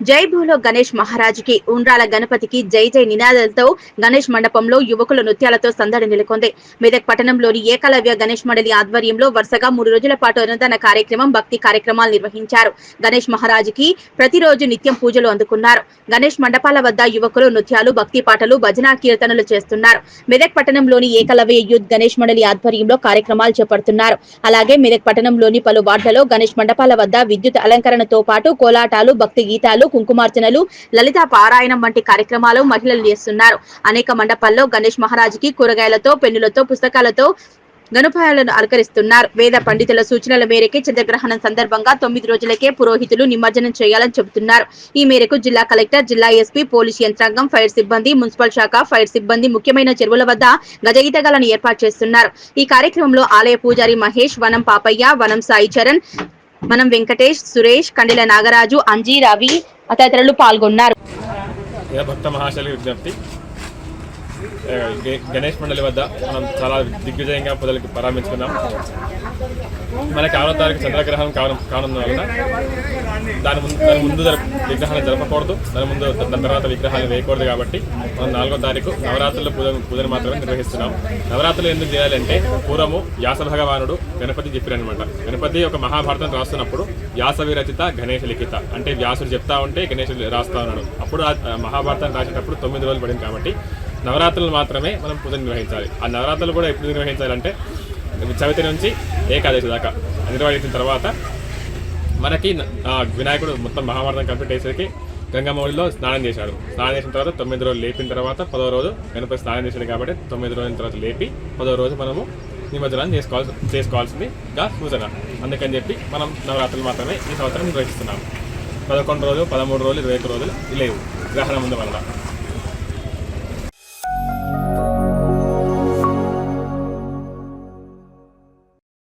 జై భూలో గణేష్ మహారాజుకి ఉండ్రాల గణపతికి జై జై నినాదాలతో గణేష్ మండపంలో యువకుల నృత్యాలతో సందడి నెలకొంది. మెదక్ పట్టణంలోని ఏకలవ్య గణేష్ మండలి ఆధ్వర్యంలో వరుసగా 3 రోజుల పాటు అన్నదాన కార్యక్రమం, భక్తి కార్యక్రమాలు నిర్వహించారు. గణేష్ మహారాజుకి ప్రతిరోజు నిత్యం పూజలు అందుకున్నారు. గణేష్ మండపాల వద్ద యువకులు నృత్యాలు, భక్తి పాటలు, భజన కీర్తనలు చేస్తున్నారు. మెదక్ పట్టణంలోని ఏకలవ్య యూత్ గణేష్ మండలి ఆధ్వర్యంలో కార్యక్రమాలు చేపడుతున్నారు. అలాగే మెదక్ పట్టణంలోని పలు వార్డులలో గణేష్ మండపాల వద్ద విద్యుత్ అలంకరణతో పాటు కోలాటాలు, భక్తి గీతాలు, కుంకుమార్చనలు, లలిత పారాయణం వంటి కార్యక్రమాలు మహిళలు చేస్తున్నారు. అనేక మండపాల్లో గణేష్ మహారాజుకి కూరగాయలతో, పెన్నులతో, పుస్తకాలతో గణపాయాలను అలంకరిస్తున్నారు. వేద పండితుల సూచనల మేరకే చంద్రగ్రహణం సందర్భంగా 9 రోజులకే పురోహితులు నిమజ్జనం చేయాలని చెబుతున్నారు. ఈ మేరకు జిల్లా కలెక్టర్, జిల్లా ఎస్పీ, పోలీసు యంత్రాంగం, ఫైర్ సిబ్బంది, మున్సిపల్ శాఖ, ఫైర్ సిబ్బంది ముఖ్యమైన చెరువుల వద్ద గజగీతగాలను ఏర్పాటు చేస్తున్నారు. ఈ కార్యక్రమంలో ఆలయ పూజారి మహేష్, వనం పాపయ్య, వనం సాయి చరణ్, మనం వెంకటేష్, సురేష్, కండిల నాగరాజు, అంజీ, రవి తదితరులు పాల్గొన్నారు. భక్త మహాశైలి విజ్ఞప్తి, గణేష్ మండలి వద్ద మనం చాలా దిగ్విజయంగా పూజలకి ప్రారంభించుకున్నాం. మనకి 6వ తారీఖు చంద్రగ్రహణం కానున్న వలన దాని ముందు విగ్రహాలు జరపకూడదు, దాని తర్వాత విగ్రహాలు వేయకూడదు. కాబట్టి మనం 4వ తారీఖు నవరాత్రుల పూజను మాత్రమే నిర్వహిస్తున్నాం. నవరాత్రులు ఎందుకు చేయాలంటే పూర్వము వ్యాస భగవానుడు గణపతి చెప్పారనమాట. గణపతి ఒక మహాభారతం రాస్తున్నప్పుడు వ్యాస విరచిత గణేష లిఖిత అంటే వ్యాసుడు చెప్తా ఉంటే గణేశుడు రాస్తా ఉన్నాడు. అప్పుడు ఆ మహాభారతం రాసేటప్పుడు 9 రోజులు పడింది. కాబట్టి నవరాత్రులు మాత్రమే మనం పూజ నిర్వహించాలి. ఆ నవరాత్రులు కూడా ఎప్పుడు నిర్వహించాలంటే చవితి నుంచి ఏకాదశి దాకా నిర్వహించిన తర్వాత మనకి వినాయకుడు మొత్తం మహాభారతం కంప్లీట్ అయ్యేసరికి గంగమ్మలో స్నానం చేశాడు. స్నానం చేసిన తర్వాత 9 రోజులు లేపిన తర్వాత 10వ రోజు గణపతి స్నానం చేశాడు. కాబట్టి 9 రోజుల తర్వాత లేపి 10వ రోజు మనము నిమజ్జనం చేసుకోవాల్సిందిగా సూచన. అందుకని చెప్పి మనం నవరాత్రులు మాత్రమే ఈ సంవత్సరం నిర్వహిస్తున్నాము. 11 రోజులు, 13 రోజులు, 21 రోజులు లేవు గ్రహణం ముందు వల్ల.